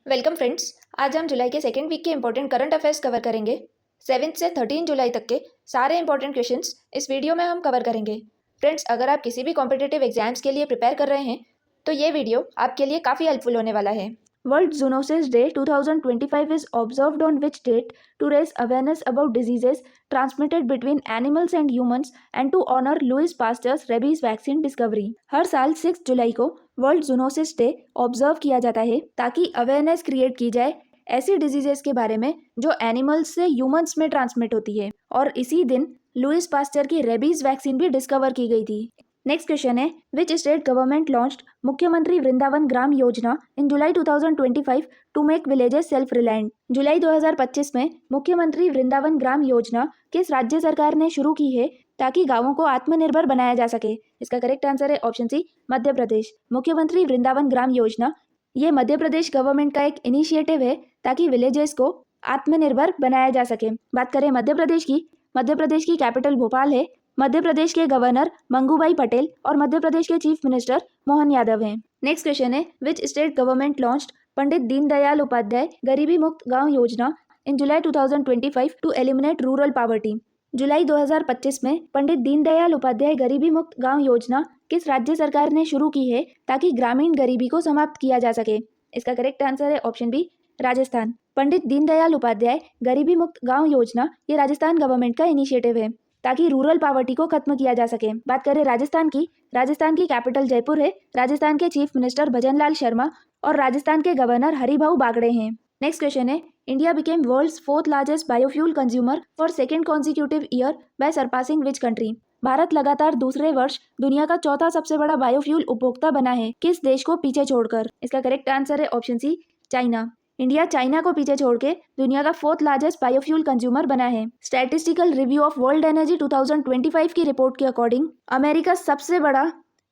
Welcome friends. आज हम जुलाई के सेकेंड वीक के इंपॉर्टेंट करंट अफेयर्स कवर करेंगे। 7 से 13 जुलाई तक के सारे इंपॉर्टेंट क्वेश्चंस इस वीडियो में हम कवर करेंगे। फ्रेंड्स, अगर आप किसी भी कॉम्पिटिटिव एग्जाम्स के लिए प्रिपेयर कर रहे हैं तो ये वीडियो आपके लिए काफ़ी हेल्पफुल होने वाला है। World zoonosis day 2025 is observed on which date to raise awareness about diseases transmitted between animals and humans and to honor Louis Pasteur's rabies vaccine discovery। हर साल 6 जुलाई को वर्ल्ड जूनोसिस डे ऑब्जर्व किया जाता है ताकि awareness create की जाए ऐसी diseases के बारे में जो एनिमल्स से ह्यूमंस में ट्रांसमिट होती है, और इसी दिन लुइस पास्टर की रेबीज वैक्सीन भी डिस्कवर की गई थी। नेक्स्ट क्वेश्चन है, विच स्टेट गवर्नमेंट लॉन्च्ड मुख्यमंत्री Vrindavan Gram Yojana in July 2025 to make villages self reliant. जुलाई 2025 में मुख्यमंत्री वृंदावन ग्राम योजना किस राज्य सरकार ने शुरू की है ताकि गांवों को आत्मनिर्भर बनाया जा सके? इसका करेक्ट आंसर है ऑप्शन सी, मध्य प्रदेश। मुख्यमंत्री वृंदावन ग्राम योजना ये मध्य प्रदेश गवर्नमेंट का एक इनिशिएटिव है ताकि विलेजेस को आत्मनिर्भर बनाया जा सके। बात करें मध्य प्रदेश की कैपिटल भोपाल है। मध्य प्रदेश के गवर्नर मंगूभाई पटेल और मध्य प्रदेश के चीफ मिनिस्टर मोहन यादव हैं। नेक्स्ट क्वेश्चन है, which state government launched Pandit Deendayal Upadhyay गरीबी मुक्त गांव योजना in July 2025 to eliminate rural poverty. जुलाई 2025 में पंडित दीनदयाल उपाध्याय गरीबी मुक्त गांव योजना किस राज्य सरकार ने शुरू की है ताकि ग्रामीण गरीबी को समाप्त किया जा सके? इसका करेक्ट आंसर है ऑप्शन बी, राजस्थान। पंडित दीनदयाल उपाध्याय गरीबी मुक्त गांव योजना ये राजस्थान गवर्नमेंट का इनिशिएटिव है ताकि रूरल पॉवर्टी को खत्म किया जा सके। बात करें राजस्थान की कैपिटल जयपुर है। राजस्थान के चीफ मिनिस्टर भजनलाल शर्मा और राजस्थान के गवर्नर हरिभाऊ बागड़े हैं। नेक्स्ट क्वेश्चन है, India became world's 4th largest biofuel consumer for second consecutive year by surpassing which country. Bharat लगातार दूसरे वर्ष दुनिया का चौथा सबसे बड़ा बायोफ्यूल उपभोक्ता बना है, किस देश को पीछे छोड़कर? इसका करेक्ट आंसर है option C, China. India China को पीछे छोड़ के दुनिया का 4th लार्जेस्ट बायोफ्यूल कंज्यूमर बना है। Statistical review of world energy 2025 की रिपोर्ट के अकॉर्डिंग अमेरिका सबसे बड़ा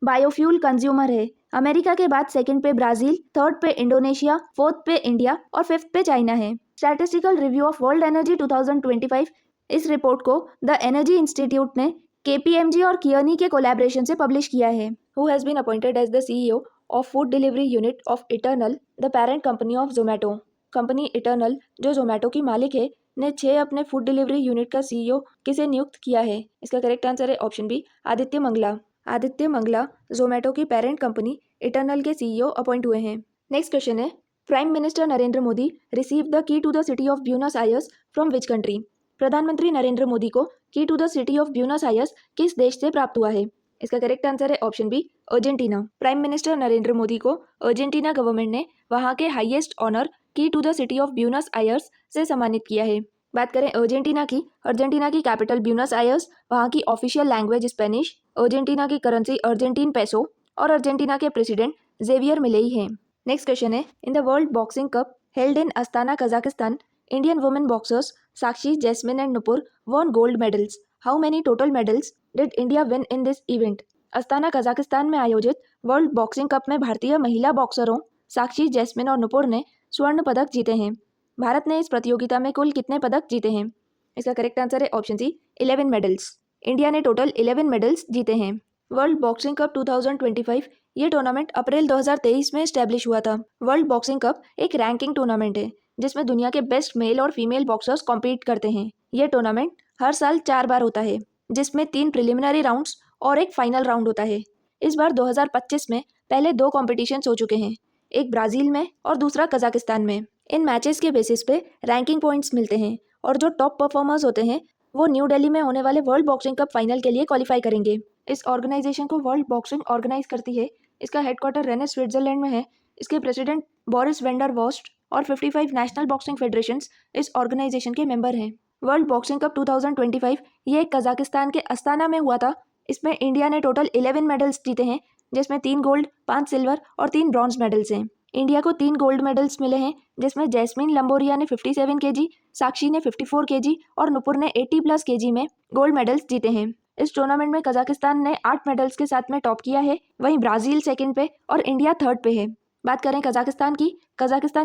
बायोफ्यूल कंज्यूमर है। अमेरिका के बाद सेकंड पे ब्राजील, थर्ड पे इंडोनेशिया, फोर्थ पे इंडिया और फिफ्थ पे चाइना है। Statistical review of world energy 2025 इस रिपोर्ट को द एनर्जी इंस्टीट्यूट ने KPMG और कियर्नी के कोलैबोरेशन से पब्लिश किया है। Who has been appointed as the CEO of food delivery unit of Eternal, the parent company of Zomato. Company Eternal जो जोमेटो की मालिक है ने 6 अपने फूड डिलीवरी यूनिट का CEO किसे नियुक्त किया है? इसका करेक्ट आंसर है ऑप्शन बी, आदित्य मंगला। आदित्य मंगला जोमेटो की पेरेंट कंपनी इटर्नल के CEO अपॉइंट हुए हैं। नेक्स्ट क्वेश्चन है, prime minister Narendra Modi receive the key to the city of Buenos Aires from which country. प्रधानमंत्री नरेंद्र मोदी को key to the city of Buenos Aires किस देश से प्राप्त हुआ है? इसका करेक्ट आंसर है option B, Argentina. Prime minister Narendra Modi को अर्जेंटीना गवर्नमेंट ने वहां के highest honour key to the city of Buenos Aires से सम्मानित किया है। बात करें अर्जेंटीना की कैपिटल ब्यूनस आयर्स, वहाँ की ऑफिशियल लैंग्वेज स्पेनिश, अर्जेंटीना की करेंसी अर्जेंटीन पेसो और अर्जेंटीना के प्रेसिडेंट जेवियर मिलेई हैं। नेक्स्ट क्वेश्चन है, in the world boxing cup held in Astana Kazakhstan, Indian women boxers Sakshi, Jaismine and Nupur won gold medals. How many total medals did India win in this event? Astana Kazakhstan में आयोजित world boxing cup में भारतीय महिला बॉक्सरों साक्षी, jasmine और नुपुर ने स्वर्ण पदक जीते हैं। भारत ने इस प्रतियोगिता में कुल कितने पदक जीते हैं? इसका करेक्ट आंसर है ऑप्शन सी, 11 मेडल्स। इंडिया ने टोटल 11 मेडल्स जीते हैं। वर्ल्ड बॉक्सिंग कप 2025 ये टूर्नामेंट अप्रैल 2023 में स्टैब्लिश हुआ था। वर्ल्ड बॉक्सिंग कप एक रैंकिंग टूर्नामेंट है जिसमें दुनिया के बेस्ट मेल और फीमेल बॉक्सर्स कॉम्पीट करते हैं। यह टूर्नामेंट हर साल 4 बार होता है, जिसमें 3 प्रिलिमिनरी राउंड्स और एक फाइनल राउंड होता है। इस बार 2025 में पहले 2 कॉम्पिटिशन्स हो चुके हैं, एक ब्राज़ील में और दूसरा कजाकिस्तान में। इन मैचेस के बेसिस पे रैंकिंग पॉइंट्स मिलते हैं और जो टॉप परफॉर्मर्स होते हैं वो न्यू दिल्ली में होने वाले वर्ल्ड बॉक्सिंग कप फाइनल के लिए क्वालिफाई करेंगे। इस ऑर्गेनाइजेशन को वर्ल्ड बॉक्सिंग ऑर्गेनाइज करती है। इसका हेडक्वार्टर रेनेस, स्विट्जरलैंड में है। इसके प्रेसिडेंट बोरिस वेंडर वॉस्ट और 55 नेशनल बॉक्सिंग फेडरेशंस इस ऑर्गेनाइजेशन के मेंबर हैं। वर्ल्ड बॉक्सिंग कप 2025 ये कजाकिस्तान के अस्ताना में हुआ था। इसमें इंडिया ने टोटल 11 मेडल्स जीते हैं, जिसमें 3 गोल्ड, 5 सिल्वर और 3 ब्रॉन्ज मेडल्स हैं। इंडिया को 3 गोल्ड मेडल्स मिले हैं, जिसमें जैस्मिन लंबोरिया ने 57 kg, साक्षी ने 54 kg और नुपुर ने 80+ kg में गोल्ड मेडल्स जीते हैं। इस टूर्नामेंट में कजाकिस्तान ने 8 मेडल्स के साथ में टॉप किया है, वहीं ब्राज़ील सेकंड पे और इंडिया थर्ड पे है। बात करें कजाकिस्तान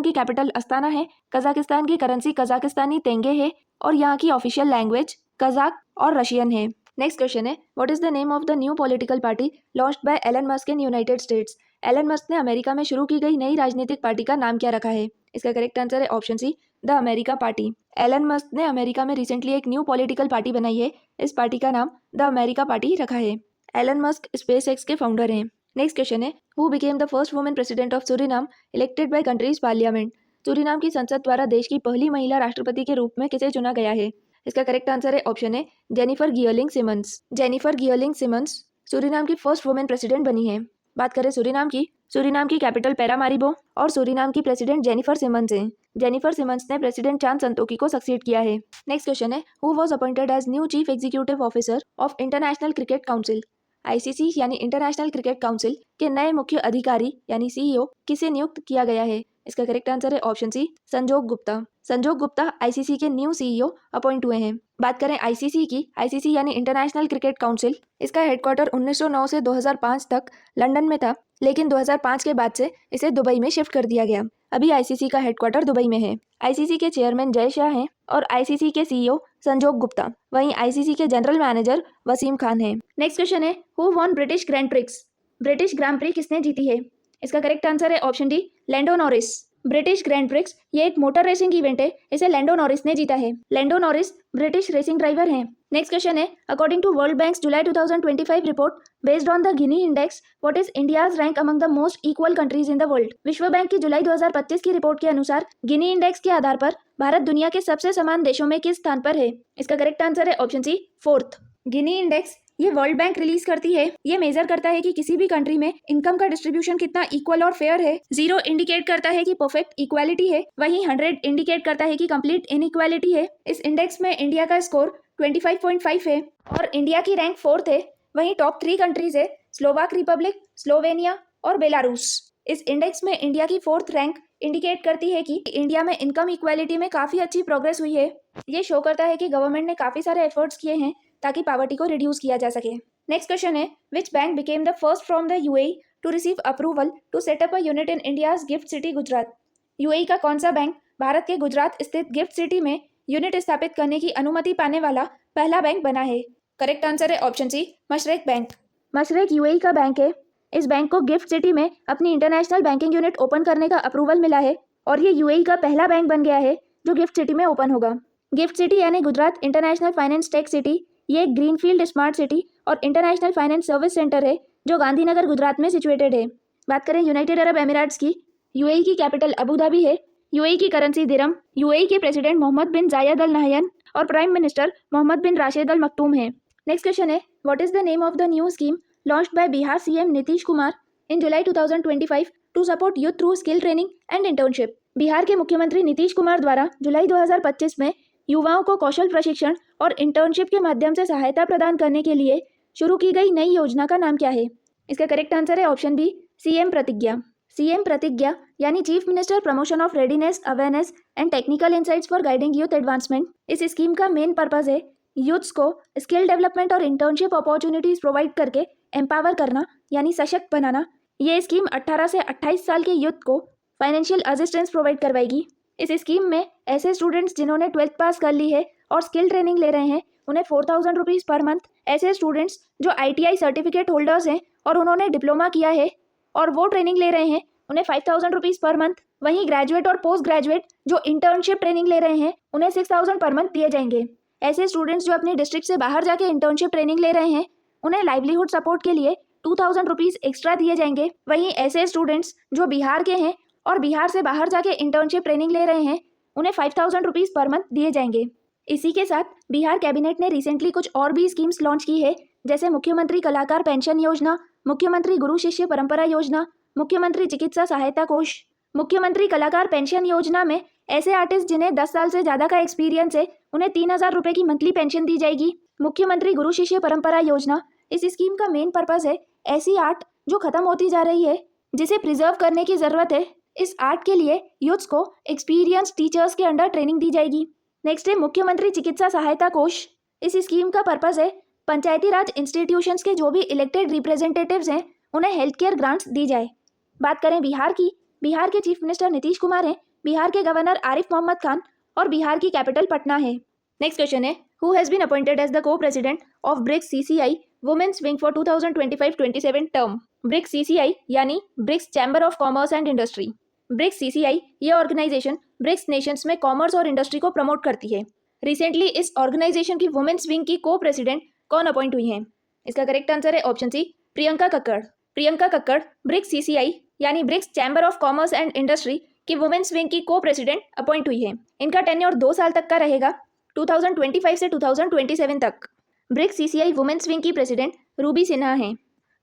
की कैपिटल अस्ताना है। कजाकिस्तान की करेंसी कजाकिस्तानी तेंगे है और यहाँ की ऑफिशियल लैंग्वेज कजाक और रशियन है। नेक्स्ट क्वेश्चन है, what is the name of the new political party launched by Elon Musk in United States. Elon Musk ने अमेरिका में शुरू की गई नई राजनीतिक पार्टी का नाम क्या रखा है? इसका करेक्ट आंसर है option C, the America party. Elon Musk ने अमेरिका में रिसेंटली एक न्यू पॉलिटिकल पार्टी बनाई है। इस पार्टी का नाम द अमेरिका पार्टी रखा है। एलन मस्क स्पेस एक्स के फाउंडर हैं। नेक्स्ट क्वेश्चन है, who became the first women president of Suriname elected by countries parliament. Suriname की संसद द्वारा देश की पहली महिला राष्ट्रपति के रूप में किसे चुना गया है? इसका करेक्ट आंसर है ऑप्शन है Jennifer Geerlings Simons. Jennifer Geerlings Simons Suriname की फर्स्ट वुमेन प्रेसिडेंट बनी है। बात करें सूरीनाम की कैपिटल पैरामारिबो और सूरीनाम की प्रेसिडेंट जेनिफर सिमंस हैं। जेनिफर सिमंस ने प्रेसिडेंट चांद संतोकी को सक्सीड किया है। नेक्स्ट क्वेश्चन है, who was appointed as new chief executive officer of International Cricket Council. ICC यानी इंटरनेशनल क्रिकेट काउंसिल के नए मुख्य अधिकारी यानी सीईओ किसे नियुक्त किया गया है? इसका करेक्ट आंसर है ऑप्शन सी, संजोग गुप्ता। संजोग गुप्ता आईसीसी के न्यू सीईओ अपॉइंट हुए हैं। बात करें आईसीसी की, आईसीसी यानी इंटरनेशनल क्रिकेट काउंसिल, इसका हेडक्वार्टर 1909 से 2005 तक लंदन में था, लेकिन 2005 के बाद से इसे दुबई में शिफ्ट कर दिया गया। अभी आईसीसी का हेडक्वार्टर दुबई में है। आईसीसी के चेयरमैन जय शाह हैं और आईसीसी के सीईओ संजोग गुप्ता। वहीं आईसीसी के जनरल मैनेजर वसीम खान हैं। नेक्स्ट क्वेश्चन है, who won British Grand Prix. British Grand Prix किसने जीती है? इसका करेक्ट आंसर है option D, Lando Norris. British Grand Prix ये एक मोटर रेसिंग इवेंट है, इसे लैंडो नॉरिस ने जीता है। Lando Norris British racing driver हैं। नेक्स्ट क्वेश्चन है, according to World Bank's July 2025 report based on the Gini index, what is India's rank among the most equal countries in the world. विश्व bank की जुलाई 2025 की report के अनुसार Gini index के आधार पर भारत दुनिया के सबसे समान देशों में किस स्थान पर है? इसका करेक्ट आंसर है option C, fourth. Gini index ये वर्ल्ड बैंक रिलीज करती है। ये मेजर करता है कि किसी भी कंट्री में इनकम का डिस्ट्रीब्यूशन कितना इक्वल और फेयर है। 0 इंडिकेट करता है कि परफेक्ट इक्वालिटी है, वहीं 100 इंडिकेट करता है कि कंप्लीट इनइक्वालिटी है। इस इंडेक्स में इंडिया का स्कोर 25.5 है और इंडिया की रैंक 4th है। वहीं टॉप 3 कंट्रीज है स्लोवाक रिपब्लिक, स्लोवेनिया और बेलारूस। इस इंडेक्स में इंडिया की 4th रैंक इंडिकेट करती है कि इंडिया में इनकम इक्वालिटी में काफी अच्छी प्रोग्रेस हुई है। ये शो करता है कि गवर्नमेंट ने काफी सारे एफर्ट्स किए हैं ताकि पॉवर्टी को रिड्यूस किया जा सके। नेक्स्ट क्वेश्चन है, which bank became the first from the UAE to receive approval to set up a unit in India's GIFT City Gujarat. UAE का कौन सा बैंक भारत के गुजरात स्थित गिफ्ट सिटी में यूनिट स्थापित करने की अनुमति पाने वाला पहला बैंक बना है? करेक्ट आंसर है option C, Mashreq bank. Mashreq UAE का बैंक है। इस बैंक को गिफ्ट सिटी में अपनी इंटरनेशनल बैंकिंग यूनिट ओपन करने का अप्रूवल मिला है और ये यूएई का पहला बैंक बन गया है जो गिफ्ट सिटी में ओपन होगा। गिफ्ट सिटी यानी Gujarat international finance tech city, ये एक ग्रीनफील्ड स्मार्ट सिटी और इंटरनेशनल फाइनेंस सर्विस सेंटर है जो गांधीनगर गुजरात में सिचुएटेड है। बात करें यूनाइटेड अरब एमिरेट्स की, यूएई की कैपिटल अबू धाबी है। यूएई की करेंसी दिरहम। यूएई के प्रेसिडेंट मोहम्मद बिन जायद अल नाहयान और प्राइम मिनिस्टर मोहम्मद बिन राशिद अल मखतूम है। नेक्स्ट क्वेश्चन है, what is the name of the new scheme launched by Bihar CM Nitish Kumar in July 2025 to support youth through skill training and internship. Bihar के मुख्यमंत्री नीतीश कुमार द्वारा जुलाई 2025 में युवाओं को कौशल प्रशिक्षण और इंटर्नशिप के माध्यम से सहायता प्रदान करने के लिए शुरू की गई नई योजना का नाम क्या है? इसका करेक्ट आंसर है ऑप्शन बी, सीएम प्रतिज्ञा। सीएम प्रतिज्ञा यानी chief minister promotion of readiness, awareness and technical insights for guiding youth advancement. इस स्कीम का मेन पर्पज है यूथ्स को स्किल डेवलपमेंट और इंटर्नशिप अपॉर्चुनिटीज प्रोवाइड करके एम्पावर करना यानी सशक्त बनाना। ये स्कीम 18 से 28 साल के यूथ को फाइनेंशियल असिस्टेंस प्रोवाइड करवाएगी। इस स्कीम में ऐसे स्टूडेंट्स जिन्होंने 12th पास कर ली है और स्किल ट्रेनिंग ले रहे हैं उन्हें 4000 रुपीज़ पर मंथ। ऐसे स्टूडेंट्स जो ITI सर्टिफिकेट होल्डर्स हैं और उन्होंने डिप्लोमा किया है और वो ट्रेनिंग ले रहे हैं उन्हें 5000 रुपीज़ पर मंथ। वहीं ग्रेजुएट और पोस्ट ग्रेजुएट जो इंटर्नशिप ट्रेनिंग ले रहे हैं उन्हें 6000 पर मंथ दिए जाएंगे। ऐसे स्टूडेंट्स जो अपनी डिस्ट्रिक्ट से बाहर जाके इंटर्नशिप ट्रेनिंग ले रहे हैं उन्हें लाइवलीहुड सपोर्ट के लिए 2000 रुपीज़ एक्स्ट्रा दिए जाएंगे। वहीं ऐसे स्टूडेंट्स जो बिहार के हैं और बिहार से बाहर जाके इंटर्नशिप ट्रेनिंग ले रहे हैं उन्हें 5000 रुपीज़ पर मंथ दिए जाएंगे। इसी के साथ बिहार कैबिनेट ने रिसेंटली कुछ और भी स्कीम्स लॉन्च की है, जैसे मुख्यमंत्री कलाकार पेंशन योजना, मुख्यमंत्री गुरु शिष्य परंपरा योजना, मुख्यमंत्री चिकित्सा सहायता कोष। मुख्यमंत्री कलाकार पेंशन योजना में ऐसे आर्टिस्ट जिन्हें 10 साल से ज़्यादा का एक्सपीरियंस है उन्हें 3000 रुपये की मंथली पेंशन दी जाएगी। मुख्यमंत्री गुरु शिष्य परंपरा योजना, इस स्कीम का मेन पर्पज़ है ऐसी आर्ट जो खत्म होती जा रही है जिसे प्रिजर्व करने की ज़रूरत है। इस आर्ट के लिए यूथ्स को एक्सपीरियंस टीचर्स के अंडर ट्रेनिंग दी जाएगी। नेक्स्ट है मुख्यमंत्री चिकित्सा सहायता कोष। इस स्कीम का पर्पज़ है पंचायती राज इंस्टीट्यूशंस के जो भी इलेक्टेड रिप्रेजेंटेटिव्स हैं उन्हें हेल्थ केयर ग्रांट्स दी जाए। बात करें बिहार की, बिहार के चीफ मिनिस्टर नीतीश कुमार हैं, बिहार के गवर्नर आरिफ मोहम्मद खान और बिहार की कैपिटल पटना है। नेक्स्ट क्वेश्चन है, who has been appointed as the co president of BRICS CCI women's wing for 2025-27 term. BRICS CCI यानी BRICS Chamber of Commerce and Industry, BRICS CCI ये organisation BRICS nations में commerce और industry को promote करती है। Recently इस organisation की women's wing की को प्रेसिडेंट कौन अपॉइंट हुई हैं? इसका करेक्ट आंसर है option C, Priyanka Kakkar. Priyanka Kakkar BRICS CCI यानी BRICS Chamber of Commerce and Industry की वुमेन्स विंग की को प्रेसिडेंट अपॉइंट हुई है। इनका टेन्योर 2 साल तक का रहेगा, 2025 से 2027 तक। ब्रिक्स सीसीआई वुमेन्स विंग की प्रेसिडेंट रूबी सिन्हा हैं।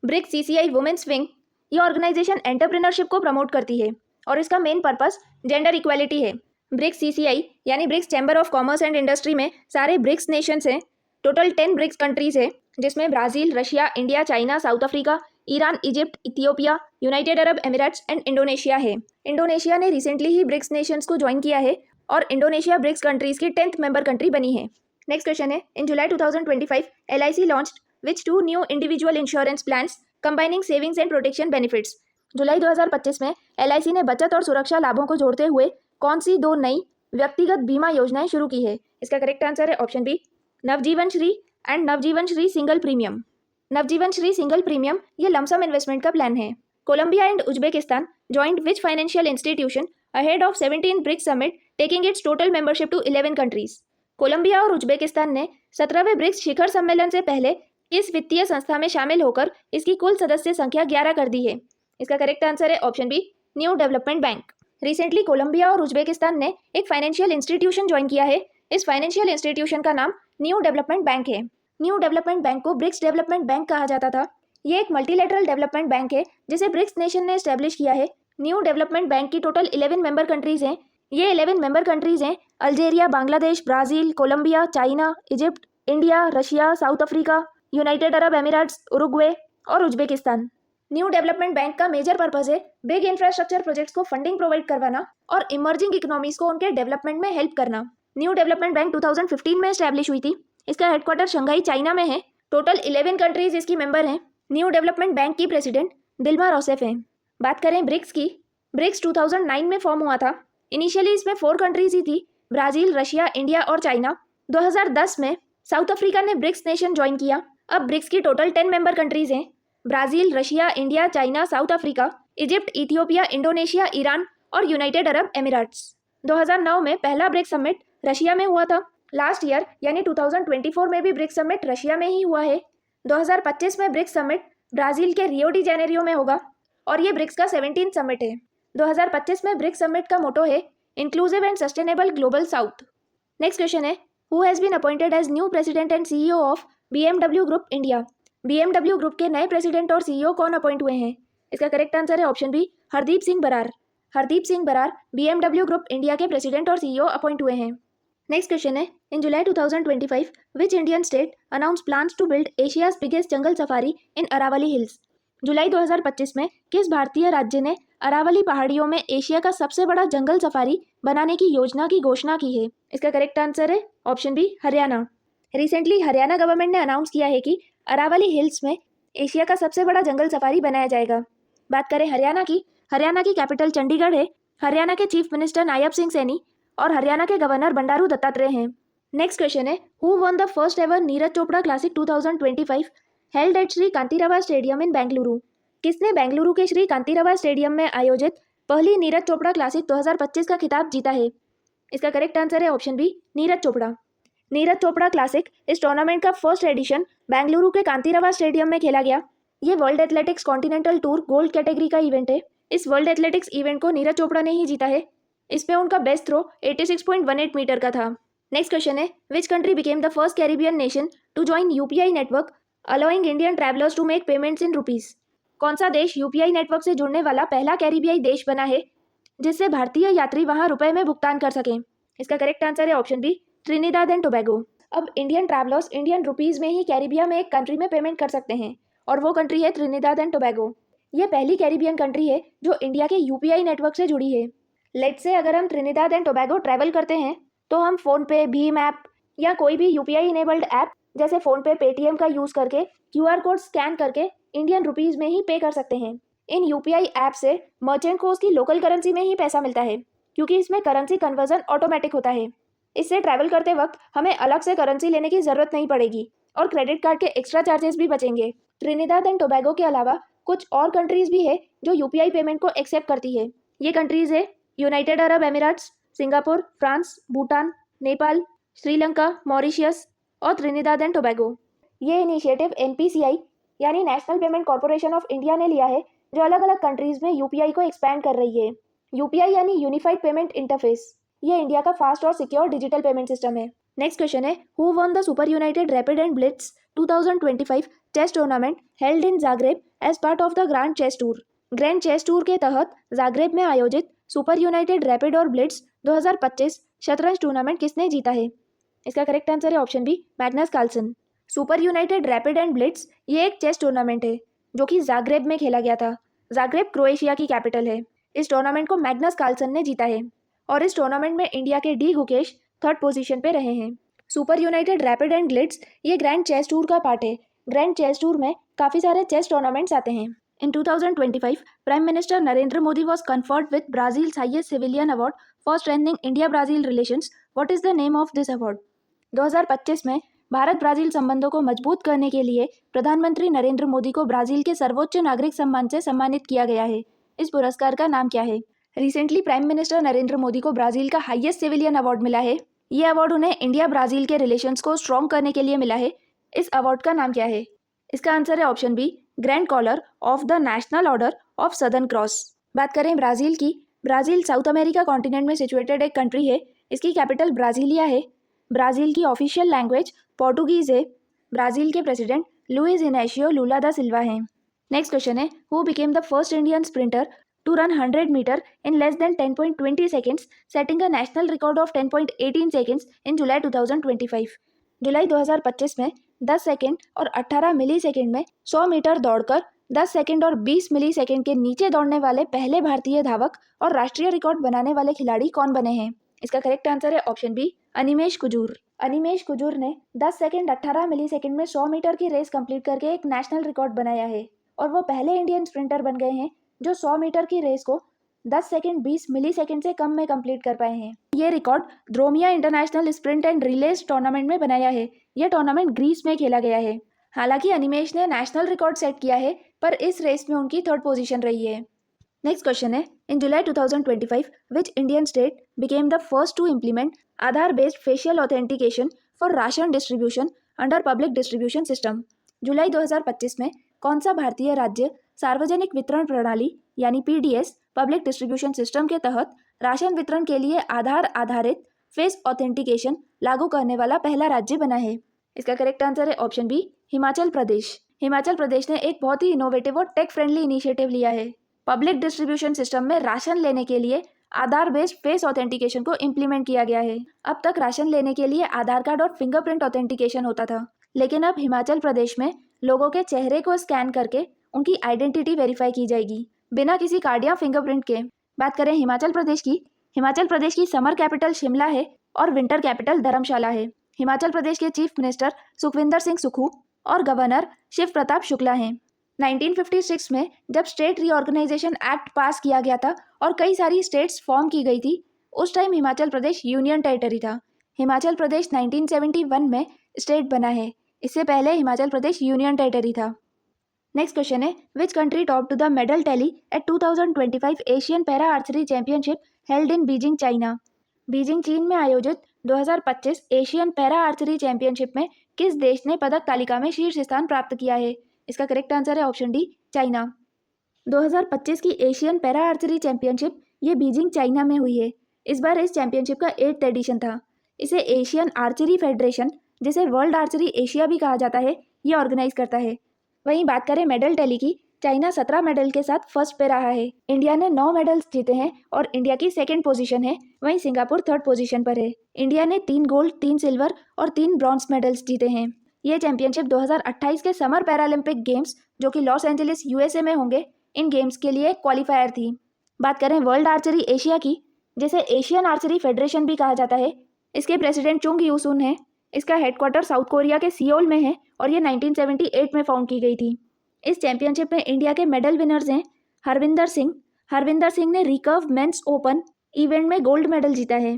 ब्रिक्स सीसीआई वुमेन्स विंग ये ऑर्गेनाइजेशन एंटरप्रेन्योरशिप को प्रमोट करती है और इसका मेन पर्पस जेंडर इक्वालिटी है। ब्रिक्स सीसीआई यानी BRICS Chamber of Commerce and Industry में सारे ब्रिक्स नेशंस हैं। टोटल 10 ब्रिक्स कंट्रीज है, जिसमें Brazil, Russia, India, China, South Africa, Iran, Egypt, Ethiopia, United Arab Emirates and Indonesia है। Indonesia ने recently ही BRICS Nations को join किया है और इंडोनेशिया ब्रिक्स कंट्रीज की 10th मेंबर कंट्री बनी है। नेक्स्ट क्वेश्चन है, in July 2025 LIC launched which 2 new individual insurance plans combining savings and protection benefits. जुलाई 2025 में LIC ने बचत और सुरक्षा लाभों को जोड़ते हुए कौन सी 2 नई व्यक्तिगत बीमा योजनाएं शुरू की है? इसका करेक्ट आंसर है option B, Navjeevan Shree and Navjeevan Shree single premium. Navjeevan Shree single premium ये लमसम इन्वेस्टमेंट का प्लान है। Colombia and Uzbekistan joined which financial institution ahead of 17 BRICS summit taking its total membership to 11 countries. Colombia और उज्बेकिस्तान ने 17वें BRICS शिखर सम्मेलन से पहले किस वित्तीय संस्था में शामिल होकर इसकी कुल सदस्य संख्या 11 कर दी है? इसका करेक्ट आंसर है option B, New Development Bank. Recently Colombia और उज्बेकिस्तान ने एक फाइनेंशियल इंस्टीट्यूशन ज्वाइन किया है। इस फाइनेंशियल इंस्टीट्यूशन का नाम न्यू डेवलपमेंट बैंक है। न्यू डेवलपमेंट बैंक को ब्रिक्स डेवलपमेंट बैंक कहा जाता था। ये एक मल्टीलेटरल डेवलपमेंट बैंक है जिसे ब्रिक्स नेशन ने एस्टेब्लिश किया है। न्यू डेवलपमेंट बैंक की टोटल 11 मेंबर कंट्रीज हैं। ये 11 मेंबर कंट्रीज हैं Algeria, Bangladesh, Brazil, Colombia, China, Egypt, India, Russia, South Africa, United Arab Emirates, Uruguay और उज्बेकिस्तान। न्यू डेवलपमेंट बैंक का मेजर पर्पस है बिग इंफ्रास्ट्रक्चर प्रोजेक्ट्स को फंडिंग प्रोवाइड करवाना और इमर्जिंग इकोनॉमीज को उनके डेवलपमेंट में हेल्प करना। न्यू डेवलपमेंट बैंक 2015 में एस्टैब्लिश हुई थी। इसका हेडक्वार्टर शंघाई, चाइना में है। टोटल 11 कंट्रीज इसकी मेंबर हैं। न्यू डेवलपमेंट बैंक की प्रेसिडेंट दिल्मा रोसेफ हैं। बात करें ब्रिक्स की, ब्रिक्स 2009 में फॉर्म हुआ था। इनिशियली इसमें 4 कंट्रीज ही थी, ब्राज़ील, रशिया, इंडिया और चाइना। 2010 में साउथ अफ्रीका ने ब्रिक्स नेशन ज्वाइन किया। अब ब्रिक्स की टोटल 10 मेंबर कंट्रीज हैं, Brazil, Russia, India, China, South Africa, Egypt, Ethiopia, Indonesia, Iran और यूनाइटेड अरब एमिरेट्स। 2009 में पहला ब्रिक्स समिट रशिया में हुआ था। लास्ट ईयर यानी 2024 में भी ब्रिक्स समिट रशिया में ही हुआ है। 2025 में ब्रिक्स समिट ब्राज़ील के रियो डी जेनेरियो में होगा और ये ब्रिक्स का 17th समिट है। 2025 में ब्रिक्स समिट का मोटो है inclusive and sustainable Global South. Next question है, who has been appointed as new president and CEO of BMW group India. BMW group के नए प्रेसिडेंट और CEO कौन अपॉइंट हुए हैं? इसका करेक्ट आंसर है option B, Hardeep Singh Brar. Hardeep Singh Brar BMW group India के प्रेसिडेंट और CEO अपॉइंट हुए हैं। नेक्स्ट क्वेश्चन है, in July 2025 which Indian state announce plans to build Asia's biggest jungle safari in Aravalli hills. जुलाई 2025 में किस भारतीय राज्य ने अरावली पहाड़ियों में एशिया का सबसे बड़ा जंगल सफारी बनाने की योजना की घोषणा की है? इसका करेक्ट आंसर है option B, Haryana. Recently Haryana government ने अनाउंस किया है कि अरावली हिल्स में एशिया का सबसे बड़ा जंगल सफारी बनाया जाएगा। बात करें हरियाणा की कैपिटल चंडीगढ़ है। हरियाणा के चीफ मिनिस्टर नायब सिंह सैनी और हरियाणा के गवर्नर बंडारू दत्तात्रेय हैं। नेक्स्ट क्वेश्चन है, who won the first ever Neeraj Chopra classic 2025 held at Shri Kanteerava stadium in Bengaluru. किसने बेंगलुरु के श्री कांतीरावा स्टेडियम में आयोजित पहली नीरज चोपड़ा क्लासिक 2025 का खिताब जीता है? इसका करेक्ट आंसर है option B, Neeraj Chopra. Neeraj Chopra classic इस टूर्नामेंट का फर्स्ट एडिशन बेंगलुरु के कांतीरावा स्टेडियम में खेला गया। ये world athletics continental tour gold category का इवेंट है। इस वर्ल्ड एथलेटिक्स इवेंट को नीरज चोपड़ा ने ही जीता है। इसमें उनका बेस्ट थ्रो 86.18 मीटर का था। नेक्स्ट क्वेश्चन है, which country became the first Caribbean nation to join UPI network allowing Indian travellers to make payments in rupees. कौन सा देश UPI नेटवर्क से जुड़ने वाला पहला कैरिबियाई देश बना है जिससे भारतीय यात्री वहां रुपए में भुगतान कर सकें? इसका करेक्ट आंसर है option B, Trinidad and Tobago. अब इंडियन ट्रैवलर्स इंडियन रुपीज में ही कैरिबिया में एक कंट्री में पेमेंट कर सकते हैं और वो कंट्री है ट्रिनिदाद एंड टोबैगो। ये पहली कैरिबियन कंट्री है जो इंडिया के UPI नेटवर्क से जुड़ी है। लेट्स से अगर हम ट्रिनिदाद एंड टोबैगो ट्रैवल करते हैं तो हम फ़ोनपे, भीम ऐप या कोई भी UPI इनेबल्ड ऐप जैसे फ़ोनपे, पेटीएम का यूज़ करके QR कोड स्कैन करके इंडियन रुपीज़ में ही पे कर सकते हैं। इन UPI ऐप से मर्चेंट को उसकी लोकल करेंसी में ही पैसा मिलता है क्योंकि इसमें करेंसी कन्वर्जन ऑटोमेटिक होता है। इससे ट्रैवल करते वक्त हमें अलग से करेंसी लेने की ज़रूरत नहीं पड़ेगी और क्रेडिट कार्ड के एक्स्ट्रा चार्जेस भी बचेंगे। ट्रिनिदाद एंड टोबैगो के अलावा कुछ और कंट्रीज़ भी है जो UPI पेमेंट को एक्सेप्ट करती है। ये कंट्रीज़ है United Arab Emirates, Singapore, France, Bhutan, Nepal, Sri Lanka, Mauritius और त्रिनिदाद एंड टोबैगो। ये इनिशिएटिव एनपीसीआई यानी national payment corporation of India ने लिया है, जो अलग अलग कंट्रीज़ में यूपीआई को एक्सपैंड कर रही है। यूपीआई यानी यूनिफाइड पेमेंट इंटरफेस, ये इंडिया का फास्ट और सिक्योर डिजिटल पेमेंट सिस्टम है। नेक्स्ट क्वेश्चन है, who won the Super United rapid and Blitz 2025 chess tournament held in Zagreb as part of the Grand chess Tour. Grand chess Tour के तहत जाग्रेब में आयोजित Super United Rapid और Blitz 2025 शतरंज टूर्नामेंट किसने जीता है? इसका करेक्ट आंसर है option B, Magnus Carlsen. Super United rapid and blitz ये एक चेस टूर्नामेंट है जो कि जाग्रेब में खेला गया था। जाग्रेब क्रोएशिया की कैपिटल है। इस टूर्नामेंट को मैग्नस कार्लसन ने जीता है और इस टूर्नामेंट में इंडिया के डी गुकेश थर्ड पोजीशन पे रहे हैं। Super United rapid and blitz ये ग्रैंड चेस टूर का पार्ट है। ग्रैंड चेस टूर में काफ़ी सारे चेस टूर्नामेंट्स आते हैं। In 2025, prime minister Narendra Modi was conferred with Brazil's highest civilian award for strengthening India Brazil relations. What is the name of this award? 2025 में Bharat Brazil संबंधों को मजबूत करने के लिए प्रधानमंत्री नरेंद्र मोदी को ब्राजील के सर्वोच्च नागरिक सम्मान से सम्मानित किया गया है। इस पुरस्कार का नाम क्या है? Recently prime minister Narendra Modi को ब्राजील का हाईएस्ट सिविलियन अवार्ड मिला है। ये अवार्ड उन्हें इंडिया ब्राजील के रिलेशंस को स्ट्रॉन्ग करने के लिए मिला है। इस अवार्ड का नाम क्या है? इसका आंसर है option B, grand collar of the national order of southern cross. बात करें ब्राज़ील की, ब्राज़ील साउथ अमेरिका कॉन्टिनेंट में सिचुएटेड एक कंट्री है। इसकी कैपिटल ब्राज़ीलिया है। ब्राज़ील की ऑफिशियल लैंग्वेज पोर्टुगीज़ है। ब्राज़ील के president Luiz Inacio Lula da Silva हैं। नेक्स्ट क्वेश्चन है, who became the first Indian sprinter to run 100 metre in less than 10.20 seconds, setting a national record of 10.18 seconds in July 2025। जुलाई 2025 में 10 second और 18 मिली second में 100 metre दौड़कर 10 second और 20 मिली second के नीचे दौड़ने वाले पहले भारतीय धावक और राष्ट्रीय रिकॉर्ड बनाने वाले खिलाड़ी कौन बने हैं? इसका करेक्ट आंसर है ऑप्शन बी, अनिमेश कुजूर। अनिमेश कुजूर ने 10 सेकेंड 18 मिली सेकेंड में 100 मीटर की रेस कंप्लीट करके एक नेशनल रिकॉर्ड बनाया है और वो पहले इंडियन स्प्रिंटर बन गए हैं जो 100 मीटर की रेस को 10 सेकेंड 20 मिली सेकेंड से कम में कंप्लीट कर पाए हैं। ये record Dromia international sprint and relays tournament में बनाया है। यह टूर्नामेंट ग्रीस में खेला गया है। हालांकि अनिमेश ने नेशनल रिकॉर्ड सेट किया है, पर इस रेस में उनकी थर्ड पोजीशन रही है। नेक्स्ट क्वेश्चन है, in July 2025 which Indian state became the first to implement Aadhaar based facial authentication for ration distribution under public distribution system. जुलाई 2025 में कौन सा भारतीय राज्य सार्वजनिक वितरण प्रणाली यानी पीडीएस पब्लिक डिस्ट्रीब्यूशन सिस्टम के तहत राशन वितरण के लिए आधार आधारित फेस ऑथेंटिकेशन लागू करने वाला पहला राज्य बना है? इसका करेक्ट आंसर है ऑप्शन बी, हिमाचल प्रदेश। हिमाचल प्रदेश ने एक बहुत ही इनोवेटिव और टेक फ्रेंडली इनिशिएटिव लिया है। पब्लिक डिस्ट्रीब्यूशन सिस्टम में राशन लेने के लिए आधार बेस्ड फेस ऑथेंटिकेशन को इम्प्लीमेंट किया गया है। अब तक राशन लेने के लिए आधार कार्ड और फिंगरप्रिंट ऑथेंटिकेशन होता था, लेकिन अब हिमाचल प्रदेश में लोगों के चेहरे को स्कैन करके उनकी आइडेंटिटी वेरीफाई की जाएगी बिना किसी कार्ड या फिंगरप्रिंट के। बात करें हिमाचल प्रदेश की, हिमाचल प्रदेश की समर कैपिटल शिमला है और विंटर कैपिटल धर्मशाला है। हिमाचल प्रदेश के चीफ मिनिस्टर सुखविंदर सिंह सुक्खू और गवर्नर शिव प्रताप शुक्ला हैं। 1956 में जब स्टेट रीऑर्गेनाइजेशन एक्ट पास किया गया था और कई सारी स्टेट्स फॉर्म की गई थी, उस time Himachal Pradesh union territory था। हिमाचल प्रदेश 1971 में स्टेट बना है। इससे पहले हिमाचल प्रदेश यूनियन टेरिटरी था। नेक्स्ट क्वेश्चन है, which country top to the medal tally at 2025 Asian para archery championship held in Beijing China. Beijing चीन में आयोजित 2025 एशियन पैरा आर्चरी चैंपियनशिप में किस देश ने पदक तालिका में शीर्ष स्थान प्राप्त किया है? इसका करेक्ट आंसर है ऑप्शन डी, चाइना। 2025 की एशियन पैरा आर्चरी चैंपियनशिप ये बीजिंग चाइना में हुई है। इस बार इस चैंपियनशिप का 8th एडिशन था। इसे एशियन आर्चरी फेडरेशन, जिसे वर्ल्ड आर्चरी एशिया भी कहा जाता है, ये ऑर्गेनाइज करता है। वहीं बात करें मेडल टैली की, चाइना 17 मेडल के साथ फर्स्ट पे रहा है। इंडिया ने 9 मेडल्स जीते हैं और इंडिया की सेकंड पोजीशन है। वहीं सिंगापुर थर्ड पोजीशन पर है। इंडिया ने 3 गोल्ड, 3 सिल्वर और 3 ब्रॉन्ज मेडल्स जीते हैं। ये चैंपियनशिप 2028 के समर पैरालंपिक गेम्स, जो कि लॉस एंजलिस यूएसए में होंगे, इन गेम्स के लिए क्वालिफायर थी। बात करें वर्ल्ड आर्चरी एशिया की, जिसे एशियन आर्चरी फेडरेशन भी कहा जाता है, इसके प्रेसिडेंट चुंग यूसुन है। इसका हेडक्वार्टर साउथ कोरिया के सियोल में है और ये 1978 में फाउंड की गई थी। इस चैंपियनशिप में इंडिया के मेडल विनर्स हैं हरविंदर सिंह। हरविंदर सिंह ने रिकर्व मेंस ओपन इवेंट में गोल्ड मेडल जीता है।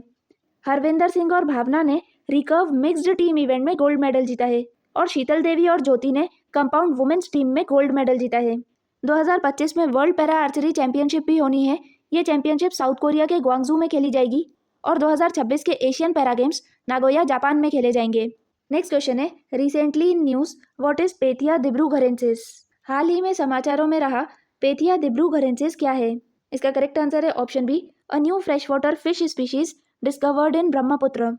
हरविंदर सिंह और भावना ने रिकर्व मिक्स्ड टीम इवेंट में गोल्ड मेडल जीता है और शीतल देवी और ज्योति ने कंपाउंड वुमेन्स टीम में गोल्ड मेडल जीता है। 2025 में वर्ल्ड पैरा आर्चरी चैंपियनशिप भी होनी है। ये चैंपियनशिप साउथ कोरिया के ग्वांगजू में खेली जाएगी और 2026 के Asian para games Nagoya Japan में खेले जाएंगे। नेक्स्ट क्वेश्चन है, recently in news what is Pethia dibrugarhensis. हाल ही में समाचारों में रहा पेथिया दिब्रूघरेंसिस क्या है? इसका करेक्ट आंसर है option B, a new fresh water fish species discovered in Brahmaputra.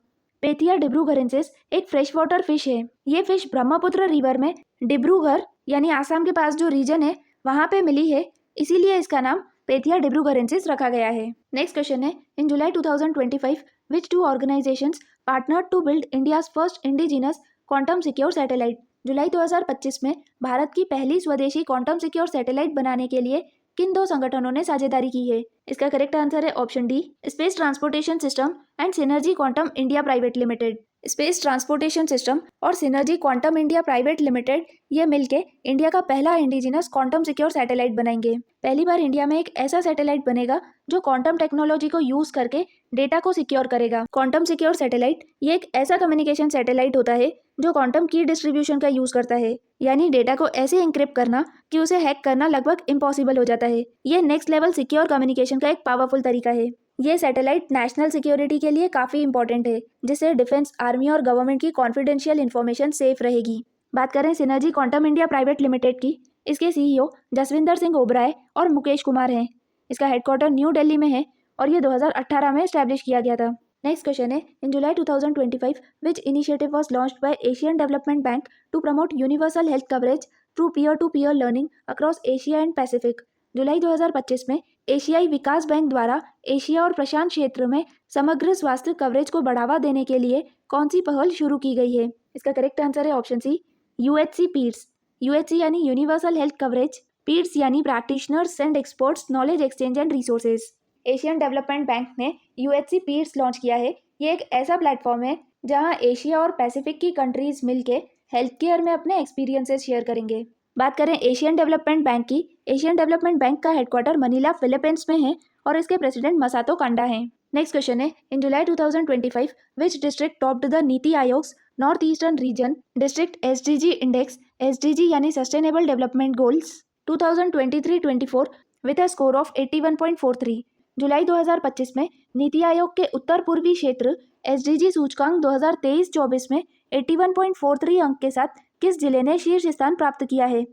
Pethia dibrugarhensis एक फ्रेश वाटर फिश है। ये फिश ब्रह्मपुत्र रिवर में डिब्रूगढ़ यानी आसाम के पास जो रीजन है वहाँ पे मिली है, इसीलिए इसका नाम पेथिया डिब्रूघरेंसिस रखा गया है। नेक्स्ट क्वेश्चन है, in July 2025 which two organisations partnered to build India's first indigenous quantum secure satellite. जुलाई 2025 में भारत की पहली स्वदेशी क्वांटम सिक्योर सैटेलाइट बनाने के लिए किन दो संगठनों ने साझेदारी की है? इसका करेक्ट आंसर है option D, space transportation system and synergy quantum India private limited. Space transportation system और synergy quantum India private limited ये मिलके इंडिया का पहला इंडिजिनस क्वांटम सिक्योर सैटेलाइट बनाएंगे। पहली बार इंडिया में एक ऐसा सैटेलाइट बनेगा जो क्वांटम टेक्नोलॉजी को यूज करके डेटा को सिक्योर करेगा। क्वांटम सिक्योर सैटेलाइट ये एक ऐसा कम्युनिकेशन सैटेलाइट होता है जो क्वांटम की डिस्ट्रीब्यूशन का यूज करता है, यानी डेटा को ऐसे एन्क्रिप्ट करना कि उसे हैक करना लगभग इम्पॉसिबल हो जाता है। ये नेक्स्ट लेवल सिक्योर कम्युनिकेशन का एक पावरफुल तरीका है। ये सैटेलाइट नेशनल सिक्योरिटी के लिए काफ़ी इंपॉर्टेंट है, जिससे डिफेंस, आर्मी और गवर्नमेंट की कॉन्फिडेंशियल इन्फॉर्मेशन सेफ रहेगी। बात करें synergy quantum India private limited की, इसके सीईओ जसविंदर सिंह ओबराय और मुकेश कुमार हैं। इसका हेडक्वार्टर न्यू दिल्ली में है और ये 2018 में एस्टैब्लिश किया गया था। नेक्स्ट क्वेश्चन है, in July 2025 which initiative was launched by Asian Development Bank to promote universal health coverage through peer to peer learning across Asia and Pacific. जुलाई 2025 में एशियाई विकास बैंक द्वारा एशिया और प्रशांत क्षेत्र में समग्र स्वास्थ्य कवरेज को बढ़ावा देने के लिए कौन सी पहल शुरू की गई है? इसका करेक्ट आंसर है option C, UHC PEEDS. UHC यानी यूनिवर्सल हेल्थ कवरेज, पीड्स यानी practitioners and experts knowledge exchange and resources. Asian Development Bank ने यूएचसी पीड्स लॉन्च किया है। ये एक ऐसा प्लेटफॉर्म है जहां एशिया और पैसिफिक की कंट्रीज मिलके हेल्थ केयर में अपने एक्सपीरियंसेस शेयर करेंगे। बात करें एशियन डेवलपमेंट बैंक की, एशियन डेवलपमेंट बैंक का हेडक्वार्टर मनीला फिलीपींस में है और इसके प्रेसिडेंट मसातो कांडा हैं। नेक्स्ट क्वेश्चन है, in July 2025 which district topped the NITI Aayog's North Eastern region district SDG index, SDG यानी sustainable development goals 2023-24 with a score of 81.43। जुलाई 2025 में नीति आयोग के उत्तर पूर्वी क्षेत्र एसडीजी सूचकांक 2023-24 में 81.43 अंक के साथ किस जिले ने शीर्ष स्थान प्राप्त किया है?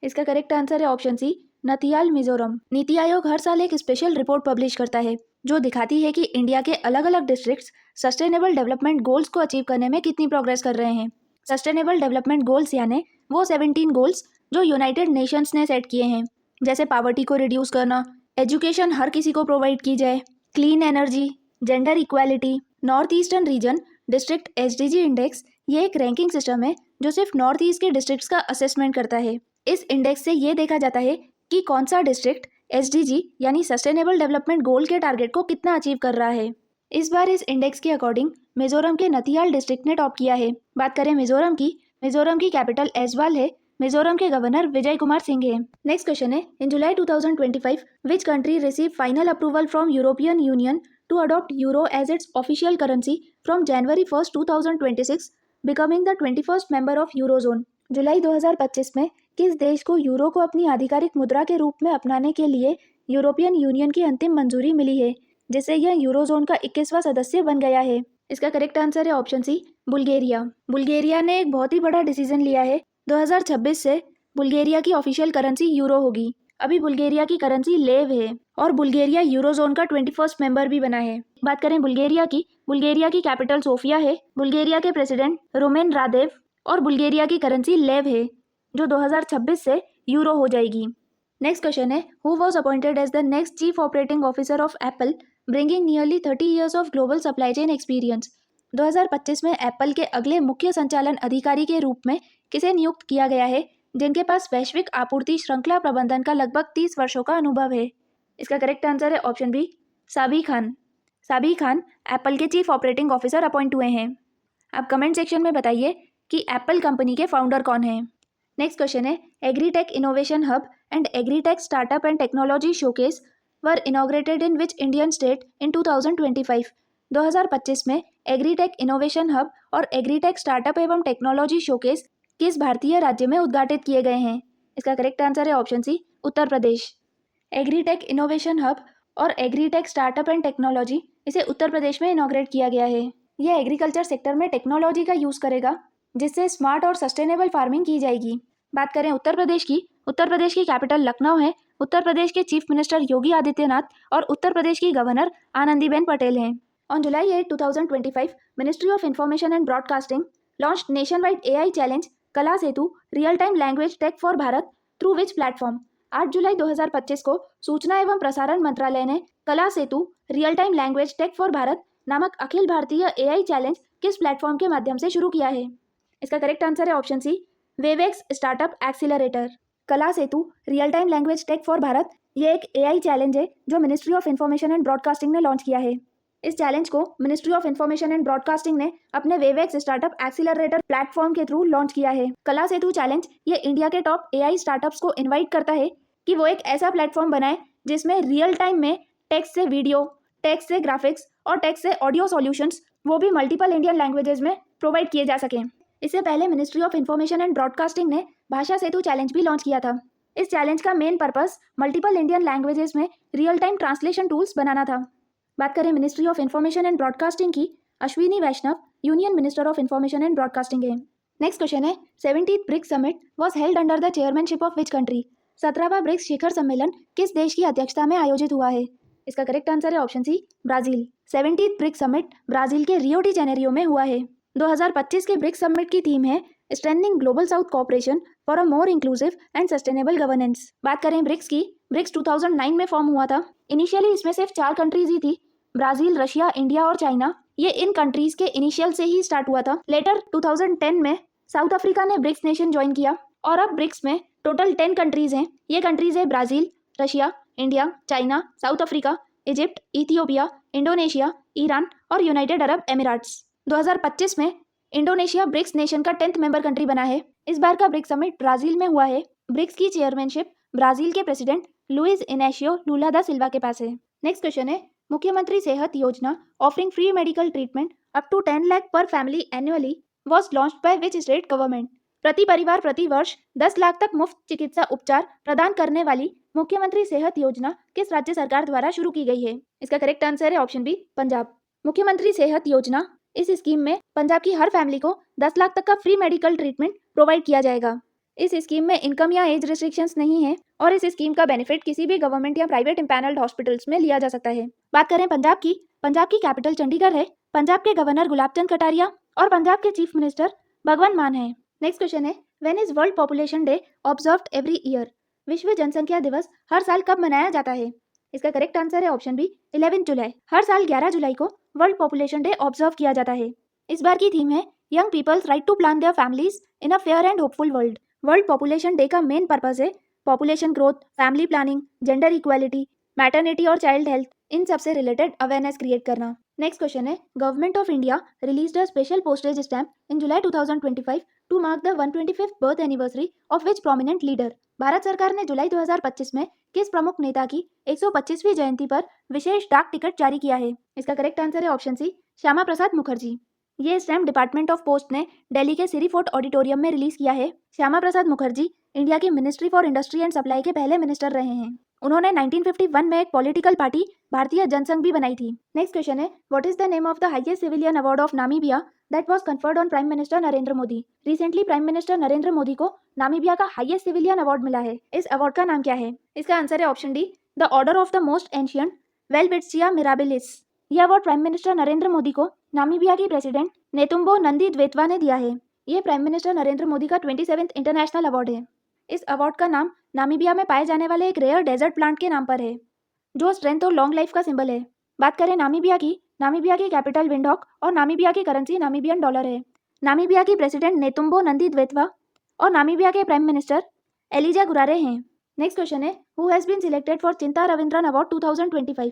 इसका करेक्ट आंसर है ऑप्शन सी, नथियाल मिजोरम। नीति आयोग हर साल एक स्पेशल रिपोर्ट पब्लिश करता है जो दिखाती है कि इंडिया के अलग अलग डिस्ट्रिक्ट्स सस्टेनेबल डेवलपमेंट गोल्स को अचीव करने में कितनी प्रोग्रेस कर रहे हैं। सस्टेनेबल डेवलपमेंट गोल्स यानी वो 17 गोल्स जो यूनाइटेड नेशंस ने सेट किए हैं, जैसे पावर्टी को रिड्यूस करना, एजुकेशन हर किसी को प्रोवाइड की जाए, clean energy, gender equality. North Eastern region district SDG index ये एक रैंकिंग सिस्टम है जो सिर्फ नॉर्थ ईस्ट के डिस्ट्रिक्ट्स का असेसमेंट करता है। इस इंडेक्स से ये देखा जाता है कि कौन सा डिस्ट्रिक्ट एसडीजी यानी सस्टेनेबल डेवलपमेंट गोल के टारगेट को कितना अचीव कर रहा है। इस बार इस इंडेक्स के अकॉर्डिंग मिजोरम के नथियाल डिस्ट्रिक्ट ने टॉप किया है। बात करें मिजोरम की कैपिटल ऐजवाल है। मिजोरम के गवर्नर विजय कुमार सिंह हैं। नेक्स्ट क्वेश्चन है, in July 2025 which country receive final approval from European Union to adopt euro as its official currency from January 1, 2026, becoming the 21st member of eurozone. जुलाई 2025 में किस देश को यूरो को अपनी आधिकारिक मुद्रा के रूप में अपनाने के लिए यूरोपियन यूनियन की अंतिम मंजूरी मिली है, जिससे यह यूरोजोन का 21वां सदस्य बन गया है? इसका करेक्ट आंसर है ऑप्शन सी, बुल्गारिया। बुल्गारिया ने एक बहुत ही बड़ा डिसीजन लिया है। 2026 से बुल्गारिया की ऑफिशियल करेंसी यूरो होगी। अभी बुल्गारिया की करेंसी लेव है और बुल्गारिया यूरोजोन का 21st मेंबर भी बना है। बात करें बुल्गारिया की कैपिटल सोफिया है। बुल्गारिया के प्रेसिडेंट रुमेन रादेव और बुल्गारिया की करेंसी लेव है जो 2026 से यूरो हो जाएगी। नेक्स्ट क्वेश्चन है, who was appointed as the next chief operating officer of Apple bringing nearly 30 years of global supply chain experience. 2025 में एप्पल के अगले मुख्य संचालन अधिकारी के रूप में किसे नियुक्त किया गया है जिनके पास वैश्विक आपूर्ति श्रृंखला प्रबंधन का लगभग 30 वर्षों का अनुभव है? इसका करेक्ट आंसर है option B, Sabih Khan. Sabih Khan Apple के चीफ ऑपरेटिंग ऑफिसर अपॉइंट हुए हैं। आप कमेंट सेक्शन में बताइए कि एप्पल कंपनी के फाउंडर कौन हैं। नेक्स्ट क्वेश्चन है, agritech innovation hub and agritech startup and technology showcase were inaugurated in which Indian state in 2025। 2025 में एग्रीटेक इनोवेशन हब और एग्रीटेक स्टार्टअप एवं टेक्नोलॉजी शोकेस किस भारतीय राज्य में उद्घाटित किए गए हैं? इसका करेक्ट आंसर है ऑप्शन सी, Uttar Pradesh. Agritech innovation hub और एग्रीटेक स्टार्टअप एंड टेक्नोलॉजी, इसे उत्तर प्रदेश में इनॉग्रेट किया गया है। यह एग्रीकल्चर सेक्टर में टेक्नोलॉजी का यूज़ करेगा, जिससे स्मार्ट और सस्टेनेबल फार्मिंग की जाएगी। बात करें उत्तर प्रदेश की कैपिटल लखनऊ है। उत्तर प्रदेश के चीफ मिनिस्टर योगी आदित्यनाथ और उत्तर प्रदेश की गवर्नर आनंदीबेन पटेल हैं। On July 8, 2025, Ministry of Information and Broadcasting launched nationwide AI challenge Kala Setu real time language tech for Bharat through which platform. 8 जुलाई 2025 को सूचना एवं प्रसारण मंत्रालय ने Kala Setu real time language tech for Bharat नामक अखिल भारतीय AI चैलेंज किस प्लेटफॉर्म के माध्यम से शुरू किया है? इसका करेक्ट आंसर है option C, WaveX startup accelerator. Kala Setu real time language tech for Bharat ये एक AI चैलेंज है जो ministry of information and broadcasting ने लॉन्च किया है। इस चैलेंज को ministry of information and broadcasting ने अपने वेवेक्स स्टार्टअप एक्सीलरेटर प्लेटफॉर्म के थ्रू लॉन्च किया है। कला सेतु चैलेंज ये इंडिया के टॉप AI स्टार्टअप्स को इनवाइट करता है कि वो एक ऐसा प्लेटफॉर्म बनाए जिसमें रियल टाइम में टेक्स्ट से वीडियो, टेक्स्ट से ग्राफिक्स और टेक्स्ट से ऑडियो सॉल्यूशंस, वो भी मल्टीपल इंडियन लैंग्वेजेस में प्रोवाइड किए जा सकें। इससे पहले ministry of information and broadcasting ने भाषा सेतु चैलेंज भी लॉन्च किया था। इस चैलेंज का main purpose multiple Indian languages में रियल टाइम ट्रांसलेशन टूल्स बनाना था। बात करें Ministry of information and Broadcasting की, Ashwini Vaishnaw union minister of information and broadcasting है। नेक्स्ट क्वेश्चन है, 70th BRICS summit was held under the chairmanship of which country? 17वां BRICS शिखर सम्मेलन किस देश की अध्यक्षता में आयोजित हुआ है? इसका करेक्ट आंसर है option C, Brazil. 70th BRICS summit Brazil के रियो डी जेनेरियो में हुआ है। 2025 के ब्रिक्स समिट की थीम है strengthening global south cooperation for a more inclusive and sustainable governance. बात करें ब्रिक्स की, ब्रिक्स 2009 में फॉर्म हुआ था। इनिशियली इसमें सिर्फ 4 कंट्रीज ही थी, ब्राजील, रशिया, इंडिया और चाइना। ये इन कंट्रीज के इनिशियल से ही स्टार्ट हुआ था। लेटर 2010 में साउथ अफ्रीका ने ब्रिक्स नेशन ज्वाइन किया और अब ब्रिक्स में टोटल 10 कंट्रीज हैं। ये कंट्रीज है Brazil, Russia, India, China, South Africa, Egypt, Ethiopia, Indonesia, Iran और यूनाइटेड अरब एमिरेट्स। 2025 में इंडोनेशिया ब्रिक्स नेशन का 10th मेंबर कंट्री बना है। इस बार का ब्रिक्स समिट ब्राजील में हुआ है। ब्रिक्स की चेयरमैनशिप ब्राजील के president Luiz Inacio Lula da सिल्वा के पास है। नेक्स्ट क्वेश्चन है, Mukhyamantri Sehat Yojana offering free medical treatment up to 10 lakh per family annually was launched by which state government? प्रति परिवार प्रति वर्ष 10 लाख तक मुफ्त चिकित्सा उपचार प्रदान करने वाली मुख्यमंत्री सेहत योजना किस राज्य सरकार द्वारा शुरू की गई है? इसका करेक्ट आंसर है ऑप्शन बी, पंजाब। मुख्यमंत्री सेहत योजना, इस स्कीम में पंजाब की हर फैमिली को 10 लाख तक का फ्री मेडिकल ट्रीटमेंट प्रोवाइड किया जाएगा। इस स्कीम में इनकम या एज रिस्ट्रिक्शंस नहीं है और इस स्कीम का बेनिफिट किसी भी गवर्नमेंट या प्राइवेट इम्पैनल्ड हॉस्पिटल्स में लिया जा सकता है। बात करें पंजाब की कैपिटल चंडीगढ़ है। पंजाब के गवर्नर गुलाब चंद कटारिया और पंजाब के चीफ मिनिस्टर भगवंत मान है। नेक्स्ट क्वेश्चन है, when is world population day observed every year? विश्व जनसंख्या दिवस हर साल कब मनाया जाता है? इसका करेक्ट आंसर है ऑप्शन बी, 11 जुलाई। हर साल 11 जुलाई को वर्ल्ड पॉपुलेशन डे ऑब्जर्व किया जाता है। इस बार की थीम है young people's right to plan their families in a fair and hopeful world. World population day का मेन पर्पस है population growth, family planning, gender equality, maternity और चाइल्ड हेल्थ, इन सब से रिलेटेड अवेयरनेस क्रिएट करना। Next question है, government of India released a special postage stamp in July 2025 to mark the 125th birth anniversary of which prominent leader? Bharat सरकार ने जुलाई 2025 में किस प्रमुख नेता की 125वीं जयंती पर विशेष डाक टिकट जारी किया है? इसका करेक्ट आंसर है ऑप्शन सी, श्यामा प्रसाद मुखर्जी। ये स्टैम्प डिपार्टमेंट ऑफ पोस्ट ने दिल्ली के सिरी फोर्ट ऑडिटोरियम में रिलीज किया है। श्यामा प्रसाद मुखर्जी इंडिया की ministry for industry and supply के पहले मिनिस्टर रहे हैं। उन्होंने 1951 में एक पॉलिटिकल पार्टी भारतीय जनसंघ भी बनाई थी। नेक्स्ट क्वेश्चन है, what is the name of the highest civilian award of Namibia that was conferred on prime minister Narendra Modi? Recently prime minister Narendra Modi को नामीबिया का हाईएस्ट सिविलियन अवार्ड मिला है। इस अवार्ड का नाम क्या है? इसका आंसर है option D, the order of the most ancient Welwitschia mirabilis. यह award prime minister Narendra Modi को नामीबिया की प्रेसिडेंट नेतुम्बो नंदी द्वेतवा ने दिया है। ये प्राइम मिनिस्टर नरेंद्र मोदी का 27th इंटरनेशनल अवार्ड है। इस अवार्ड का नाम नामीबिया में पाए जाने वाले एक रेयर डेजर्ट प्लांट के नाम पर है, जो स्ट्रेंथ और लॉन्ग लाइफ का सिंबल है। बात करें नामीबिया की कैपिटल विंडहॉक और नामीबिया की करेंसी नामीबियन डॉलर है। नामीबिया की प्रेसिडेंट नेतुम्बो नंदी द्वेतवा और नामीबिया के प्राइम मिनिस्टर एलिजा गुरारे हैं। नेक्स्ट क्वेश्चन है, who has been selected for Chintha Ravindran award 2025?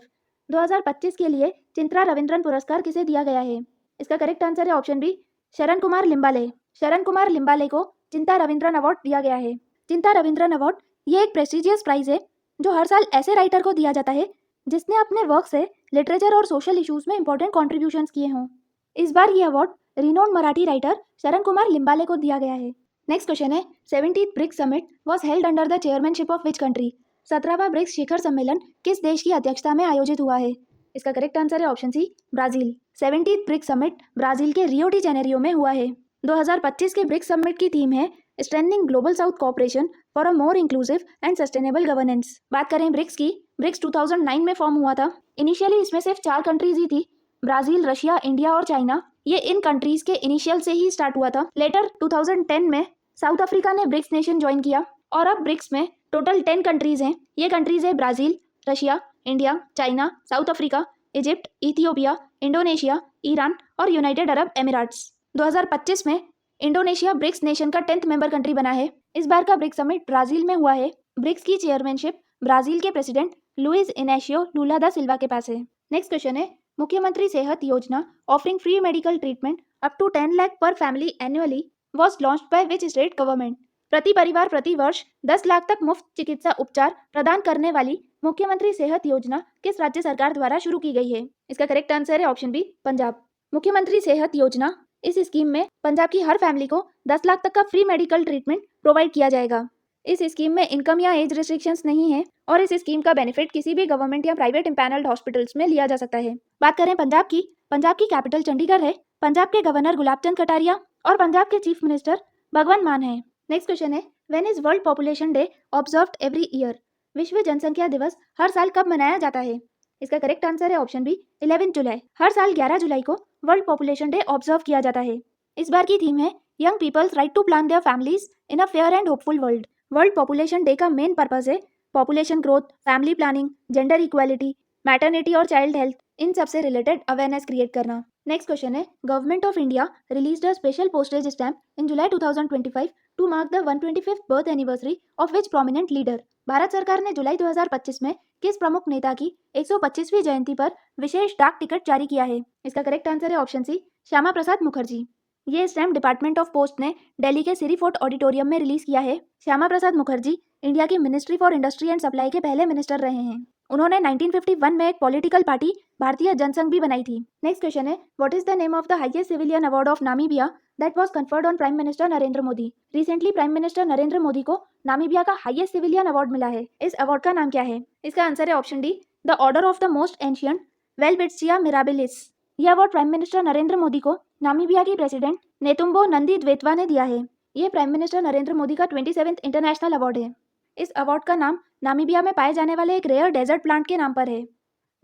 2025 के लिए चिंता रविंद्रन पुरस्कार किसे दिया गया है? इसका करेक्ट आंसर है ऑप्शन बी, शरण कुमार लिम्बाले। शरण कुमार लिम्बाले को चिंता रविंद्रन अवार्ड दिया गया है। चिंता रविंद्रन अवार्ड ये एक प्रेस्टिजियस प्राइज है जो हर साल ऐसे राइटर को दिया जाता है जिसने अपने वर्क से लिटरेचर और सोशल इश्यूज में इंपॉर्टेंट कॉन्ट्रीब्यूशंस किए हों। इस बार ये अवार्ड रिनोन्ड मराठी राइटर शरण कुमार लिम्बाले को दिया गया है। नेक्स्ट क्वेश्चन है, 70th BRICS summit was held under the chairmanship of which country? 17वां ब्रिक्स शिखर सम्मेलन किस देश की अध्यक्षता में आयोजित हुआ है? इसका करेक्ट आंसर है option C, Brazil. 70th BRICS summit Brazil के रियो डी जेनेरियो में हुआ है। 2025 के ब्रिक्स समिट की थीम है strengthening global south cooperation for a more inclusive and sustainable governance. बात करें ब्रिक्स की, ब्रिक्स 2009 में फॉर्म हुआ था। इनिशियली इसमें सिर्फ 4 कंट्रीज ही थी, ब्राजील, रशिया, इंडिया और चाइना। ये इन कंट्रीज के इनिशियल से ही स्टार्ट हुआ था। लेटर 2010 में साउथ अफ्रीका ने ब्रिक्स नेशन ज्वाइन किया और अब ब्रिक्स में टोटल 10 कंट्रीज हैं। ये कंट्रीज है Brazil, Russia, India, China, South Africa, Egypt, Ethiopia, Indonesia, Iran और यूनाइटेड अरब एमिरेट्स। 2025 में इंडोनेशिया ब्रिक्स नेशन का 10th मेंबर कंट्री बना है। इस बार का ब्रिक्स समिट ब्राजील में हुआ है। ब्रिक्स की चेयरमैनशिप ब्राजील के president Luiz Inacio Lula da सिल्वा के पास है। नेक्स्ट क्वेश्चन है, Mukhyamantri Sehat Yojana offering free medical treatment up to 10 lakh per family annually was launched by which state government? प्रति परिवार प्रति वर्ष 10 लाख तक मुफ्त चिकित्सा उपचार प्रदान करने वाली मुख्यमंत्री सेहत योजना किस राज्य सरकार द्वारा शुरू की गई है? इसका करेक्ट आंसर है ऑप्शन बी, पंजाब। मुख्यमंत्री सेहत योजना, इस स्कीम में पंजाब की हर फैमिली को 10 लाख तक का फ्री मेडिकल ट्रीटमेंट प्रोवाइड किया जाएगा। इस स्कीम में इनकम या एज रिस्ट्रिक्शंस नहीं है और इस स्कीम का बेनिफिट किसी भी गवर्नमेंट या प्राइवेट इम्पैनल्ड हॉस्पिटल्स में लिया जा सकता है। बात करें पंजाब की कैपिटल चंडीगढ़ है। पंजाब के गवर्नर गुलाब चंद कटारिया और पंजाब के चीफ मिनिस्टर भगवंत मान है। नेक्स्ट क्वेश्चन है, when is world population day observed every year? विश्व जनसंख्या दिवस हर साल कब मनाया जाता है? इसका करेक्ट आंसर है ऑप्शन बी, 11 जुलाई। हर साल 11 जुलाई को वर्ल्ड पॉपुलेशन डे ऑब्जर्व किया जाता है। इस बार की थीम है young people's right to plan their families in a fair and hopeful world. World population day का मेन पर्पस है population growth, family planning, gender equality, maternity और चाइल्ड हेल्थ, इन सब से रिलेटेड अवेयरनेस क्रिएट करना। Next question है, government of India released a special postage stamp in July 2025 to mark the 125th birth anniversary of which prominent leader? Bharat सरकार ने जुलाई 2025 में किस प्रमुख नेता की 125वीं जयंती पर विशेष डाक टिकट जारी किया है? इसका करेक्ट आंसर है ऑप्शन सी, श्यामा प्रसाद मुखर्जी। ये स्टैम्प डिपार्टमेंट ऑफ पोस्ट ने दिल्ली के सिरी फोर्ट ऑडिटोरियम में रिलीज किया है। श्यामा प्रसाद मुखर्जी इंडिया की ministry for industry and supply के पहले मिनिस्टर रहे हैं। उन्होंने 1951 में एक पॉलिटिकल पार्टी भारतीय जनसंघ भी बनाई थी। नेक्स्ट क्वेश्चन है, what is the name of the highest civilian award of Namibia that was conferred on prime minister Narendra Modi? Recently prime minister Narendra Modi को नामीबिया का हाईएस्ट सिविलियन अवार्ड मिला है। इस अवार्ड का नाम क्या है? इसका आंसर है option D, the order of the most ancient Welwitschia mirabilis. यह award prime minister Narendra Modi को नामीबिया की प्रेसिडेंट नेतुम्बो नंदी द्वेतवा ने दिया है। ये प्राइम मिनिस्टर नरेंद्र मोदी का 27th इंटरनेशनल अवार्ड है। इस अवार्ड का नाम नामीबिया में पाए जाने वाले एक रेयर डेजर्ट प्लांट के नाम पर है,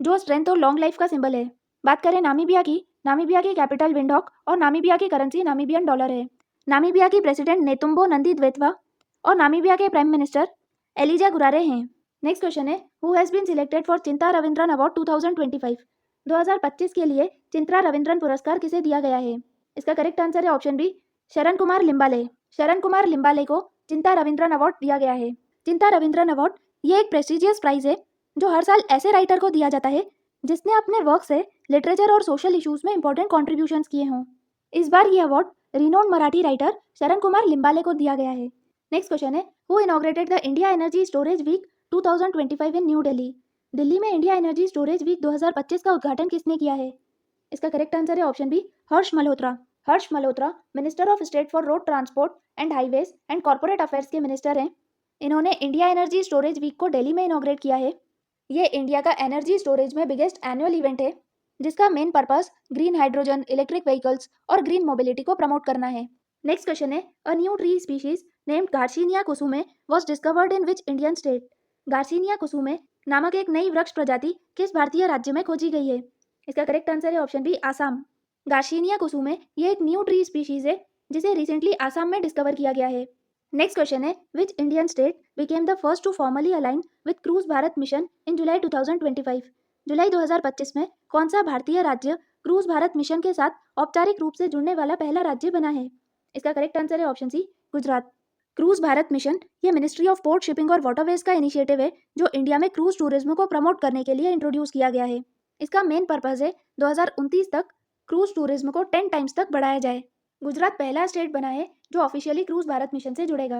जो स्ट्रेंथ और लॉन्ग लाइफ का सिंबल है। बात करें नामीबिया की कैपिटल विंडहॉक और नामीबिया की करेंसी नामीबियन डॉलर है। नामीबिया की प्रेसिडेंट नेतुम्बो नंदी द्वेतवा और नामीबिया के प्राइम मिनिस्टर एलिजा गुरारे हैं। नेक्स्ट क्वेश्चन है, who has been selected for Chintha Ravindran award 2025? 2025 के लिए चिंता रविंद्रन पुरस्कार किसे दिया गया है? इसका करेक्ट आंसर है ऑप्शन बी, शरण कुमार लिम्बाले। शरण कुमार लिम्बाले को चिंता रविंद्रन अवार्ड दिया गया है। चिंता रविंद्रन अवार्ड ये एक प्रेस्टिजियस प्राइज है जो हर साल ऐसे राइटर को दिया जाता है जिसने अपने वर्क से लिटरेचर और सोशल इश्यूज में इंपॉर्टेंट कॉन्ट्रीब्यूशंस किए हों। इस बार ये अवार्ड रिनोन्ड मराठी राइटर शरण कुमार लिम्बाले को दिया गया है। नेक्स्ट क्वेश्चन है, who inaugurated the India energy storage week 2025 in New Delhi? Delhi में इंडिया एनर्जी स्टोरेज वीक 2025 का उद्घाटन किसने किया है? इसका करेक्ट आंसर है option B, Harsh Malhotra. Harsh Malhotra minister of state for road transport and highways and corporate affairs के मिनिस्टर हैं। इन्होंने इंडिया एनर्जी स्टोरेज वीक को दिल्ली में इनॉग्रेट किया है। ये इंडिया का एनर्जी स्टोरेज में बिगेस्ट एनुअल इवेंट है जिसका main purpose green hydrogen, electric vehicles और ग्रीन मोबिलिटी को प्रमोट करना है। नेक्स्ट क्वेश्चन है, a new tree species named Garcinia kusumae was discovered in which Indian state? Garcinia kusumae नामक एक नई वृक्ष प्रजाति किस भारतीय राज्य में खोजी गई है? इसका करेक्ट आंसर है ऑप्शन बी, आसाम। गार्सिनिया कुसुमे ये एक न्यू ट्री स्पीशीज है जिसे रिसेंटली आसाम में डिस्कवर किया गया है। नेक्स्ट क्वेश्चन है, which Indian state became the first to formally align with cruise Bharat mission in July 2025? जुलाई 2025 में कौन सा भारतीय राज्य क्रूज भारत मिशन के साथ औपचारिक रूप से जुड़ने वाला पहला राज्य बना है? इसका करेक्ट आंसर है option C, Gujarat. Cruise Bharat mission ये मिनिस्ट्री ऑफ पोर्ट, शिपिंग और वाटरवेज का इनिशिएटिव है जो इंडिया में क्रूज टूरिज्म को प्रमोट करने के लिए इंट्रोड्यूस किया गया है। इसका मेन पर्पज है 2029 तक क्रूज टूरिज्म को 10 टाइम्स तक बढ़ाया जाए। गुजरात पहला स्टेट बना है जो ऑफिशियली क्रूज भारत मिशन से जुड़ेगा।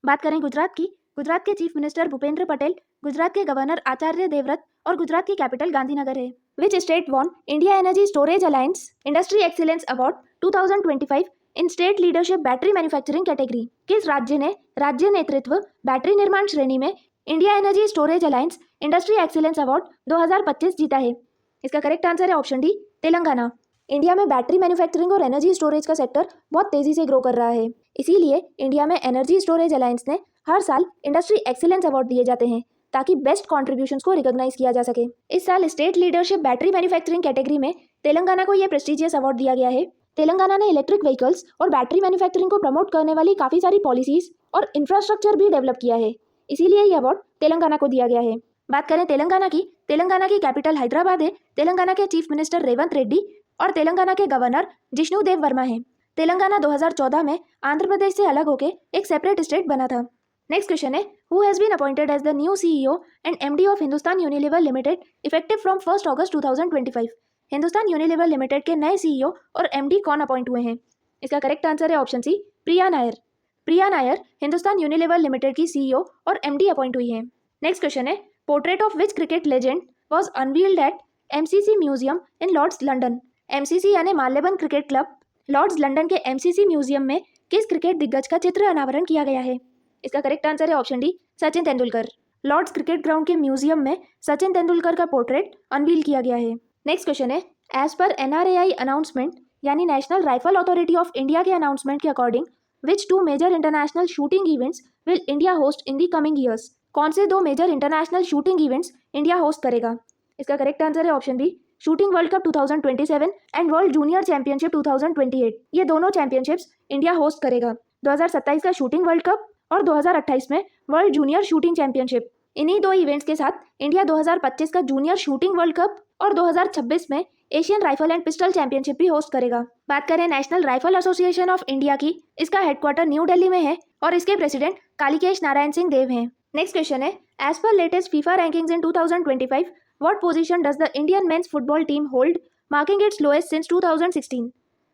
बात करें गुजरात की, गुजरात के चीफ मिनिस्टर भूपेंद्र पटेल, गुजरात के गवर्नर आचार्य देवव्रत और गुजरात की कैपिटल गांधीनगर है। Which state won India energy storage alliance industry excellence award 2025 in state leadership battery manufacturing category? किस राज्य ने राज्य नेतृत्व बैटरी निर्माण श्रेणी में India energy storage alliance industry excellence award 2025 जीता है? इसका करेक्ट आंसर है ऑप्शन डी, तेलंगाना। इंडिया में बैटरी मैन्युफैक्चरिंग और एनर्जी स्टोरेज का सेक्टर बहुत तेजी से ग्रो कर रहा है, इसीलिए इंडिया में एनर्जी स्टोरेज अलायंस ने हर साल इंडस्ट्री एक्सीलेंस अवार्ड दिए जाते हैं ताकि बेस्ट कॉन्ट्रीब्यूशंस को रिकॉग्नाइज किया जा सके। इस साल state leadership battery manufacturing category में तेलंगाना को यह प्रेस्टिजियस अवार्ड दिया गया है। तेलंगाना ने इलेक्ट्रिक व्हीकल्स और बैटरी मैन्युफैक्चरिंग को प्रमोट करने वाली काफ़ी सारी पॉलिसीज और इंफ्रास्ट्रक्चर भी डेवलप किया है, इसीलिए यह अवार्ड तेलंगाना को दिया गया है। बात करें तेलंगाना की कैपिटल हैदराबाद है। तेलंगाना के चीफ मिनिस्टर रेवंत रेड्डी और तेलंगाना के गवर्नर जिष्णु देव वर्मा हैं। तेलंगाना 2014 में आंध्र प्रदेश से अलग होकर एक सेपरेट स्टेट बना था। नेक्स्ट क्वेश्चन है, who has been appointed as the new CEO and MD of Hindustan Unilever limited effective from 1 August 2025? Hindustan Unilever limited के नए CEO और MD कौन अपॉइंट हुए हैं? इसका करेक्ट आंसर है option C, Priya Nair. Priya Nair Hindustan Unilever limited की CEO और MD अपॉइंट हुई हैं। नेक्स्ट क्वेश्चन है, portrait of which cricket legend was unveiled at MCC museum in Lord's London? MCC यानी Marylebone cricket club Lord's London के MCC म्यूजियम में किस क्रिकेट दिग्गज का चित्र अनावरण किया गया है? इसका करेक्ट आंसर है option D, Sachin Tendulkar. Lord's cricket ground के म्यूजियम में सचिन तेंदुलकर का पोर्ट्रेट अनवील किया गया है। नेक्स्ट क्वेश्चन है, एज पर NRAI अनाउंसमेंट यानी national rifle authority of India के अनाउंसमेंट के according which 2 major international shooting events will India host in the coming years? कौन से 2 major international shooting events India host करेगा? इसका correct answer है option B, shooting world cup 2027 and world junior championship 2028। ये दोनों championships India host करेगा। 2027 का shooting world cup और 2028 में वर्ल्ड जूनियर शूटिंग चैंपियनशिप। इन्हीं 2 इवेंट्स के साथ इंडिया 2025 का जूनियर शूटिंग वर्ल्ड कप और 2026 में Asian rifle and pistol championship भी होस्ट करेगा। बात करें national rifle association of India की, इसका हेडक्वार्टर न्यू दिल्ली में है और इसके प्रेसिडेंट कालिकेश नारायण सिंह देव हैं। नेक्स्ट क्वेश्चन है, as per latest FIFA rankings in 2025 what position does the Indian men's football team hold marking its lowest since 2016?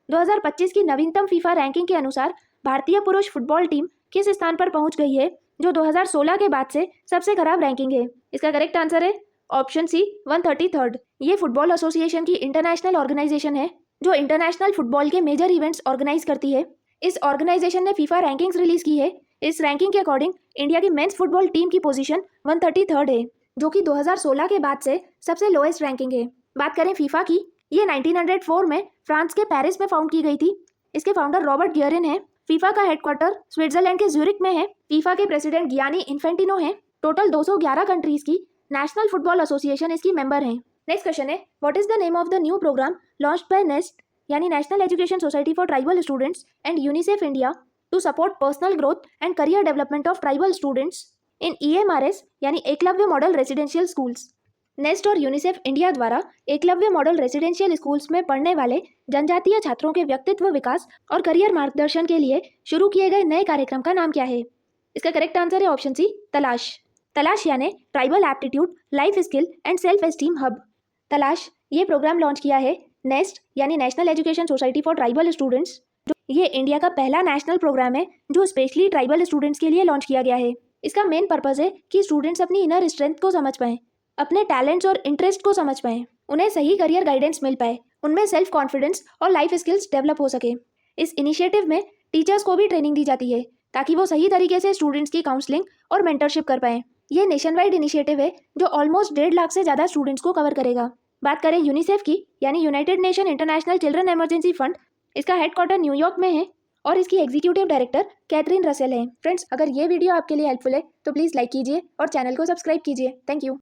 2025 की नवीनतम फीफा रैंकिंग के अनुसार भारतीय पुरुष फुटबॉल टीम किस स्थान पर पहुंच गई है, जो 2016 के बाद से सबसे खराब रैंकिंग है? इसका करेक्ट आंसर है ऑप्शन सी, 133rd। ये फुटबॉल एसोसिएशन की इंटरनेशनल ऑर्गेनाइजेशन है जो इंटरनेशनल फुटबॉल के मेजर इवेंट्स ऑर्गेनाइज करती है। इस ऑर्गेनाइजेशन ने फीफा रैंकिंग्स रिलीज की है। इस रैंकिंग के अकॉर्डिंग इंडिया की मेंस फुटबॉल टीम की पोजीशन 133rd है, जो कि 2016 के बाद से सबसे लोएस्ट रैंकिंग है। बात करें फीफा की, ये 1904 में फ्रांस के पेरिस में फाउंड की गई थी। इसके फाउंडर रॉबर्ट गियरिन है। फीफा का हेडक्वार्टर स्विट्जरलैंड के ज्यूरिक में है। फीफा के प्रेसिडेंट गियानी इन्फेंटिनो हैं। टोटल 211 कंट्रीज की नेशनल फुटबॉल एसोसिएशन इसकी मेंबर हैं। नेक्स्ट क्वेश्चन है, what is the name of the new programme launched by NEST यानी national education society for tribal students and UNICEF India to support personal growth and career development of tribal students in EMRS यानी Eklavya model residential schools? NEST और UNICEF India द्वारा Eklavya model residential schools में पढ़ने वाले जनजातीय छात्रों के व्यक्तित्व विकास और करियर मार्गदर्शन के लिए शुरू किए गए नए कार्यक्रम का नाम क्या है? इसका करेक्ट आंसर है ऑप्शन सी, तलाश। तलाश यानी tribal aptitude, life skill and self esteem hub. तलाश ये प्रोग्राम लॉन्च किया है नेस्ट यानी national education society for tribal students. ये इंडिया का पहला नेशनल प्रोग्राम है जो स्पेशली ट्राइबल स्टूडेंट्स के लिए लॉन्च किया गया है। इसका मेन पर्पस है कि स्टूडेंट्स अपनी इनर स्ट्रेंथ को समझ पाएं, अपने टैलेंट्स और इंटरेस्ट को समझ पाएं, उन्हें सही करियर गाइडेंस मिल पाए, उनमें सेल्फ कॉन्फिडेंस और लाइफ स्किल्स डेवलप हो सके। इस इनिशिएटिव में टीचर्स को भी ट्रेनिंग दी जाती है ताकि वो सही तरीके से स्टूडेंट्स की काउंसलिंग और मेंटरशिप कर पाएं। ये नेशन वाइड इनिशिएटिव है जो ऑलमोस्ट 1.5 लाख से ज़्यादा स्टूडेंट्स को कवर करेगा। बात करें यूनिसेफ की यानी United nation international children emergency fund, इसका हेडक्वार्टर न्यूयॉर्क में है और इसकी एग्जीक्यूटिव डायरेक्टर कैथरीन रसेल है। फ्रेंड्स, अगर ये वीडियो आपके लिए हेल्पफुल है तो प्लीज़ लाइक कीजिए और चैनल को सब्सक्राइब कीजिए। Thank you.